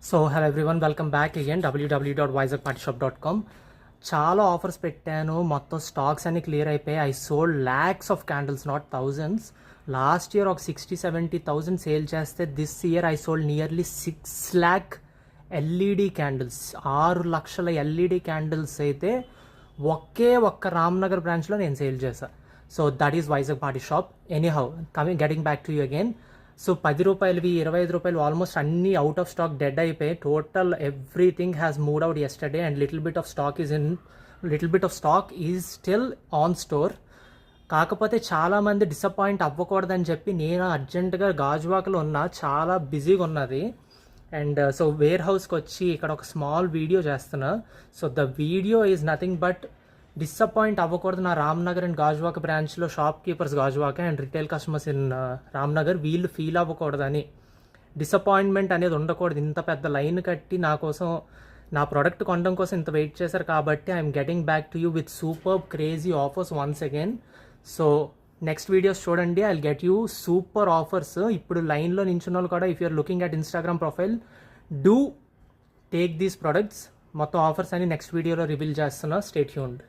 So hello everyone, welcome back again www.wiseacpartyshop.com. చాలా offers పెట్టాను, మొత్తం స్టాక్స్ అన్ని క్లియర్ అయిపోయాయి. I sold lakhs of candles, not thousands. Last year ఒక 60-70,000 సేల్ చేస్తే this year I sold nearly 6 lakh LED candles. 6 లక్షల LED candles అయితే ఒక్క రామ్నగర్ బ్రాంచ్లో నేను సేల్ చేశాను. So that is Vizag party sharp. Anyhow getting back to you again. So 10 రూపాయలవి, 25 రూపాయలు almost అన్నీ అవుట్ ఆఫ్ స్టాక్, డెడ్ అయిపోయి. Total everything has mood out yesterday and little bit of stock is still on store. కాకపోతే చాలామంది disappoint అవ్వకూడదని చెప్పి నేను అర్జెంటుగా గాజువాకలో ఉన్నా, చాలా బిజీగా ఉన్నది. అండ్ సో వేర్ హౌస్కి వచ్చి ఇక్కడ ఒక స్మాల్ వీడియో చేస్తున్నా. So the video is nothing but disappoint అవ్వకూడదు నా రామ్నగర్ అండ్ గాజువాక బ్రాంచ్లో shop keepers Gajuwaka and retail customers in Ramnagar, వీళ్ళు ఫీల్ అవ్వకూడదని. డిసప్పాయింట్మెంట్ అనేది ఉండకూడదు. ఇంత పెద్ద లైన్ కట్టి నా కోసం, నా ప్రోడక్ట్ కొనడం కోసం ఇంత వెయిట్ చేశారు కాబట్టి I'm getting back to you with super crazy offers once again. So next videos చూడండి, I get you super offers. ఇప్పుడు లైన్లో నించున్న వాళ్ళు కూడా, if you're looking at Instagram profile, do take these products. మొత్తం ఆఫర్స్ అని నెక్స్ట్ వీడియోలో రివీల్ చేస్తున్నా. Stay tuned.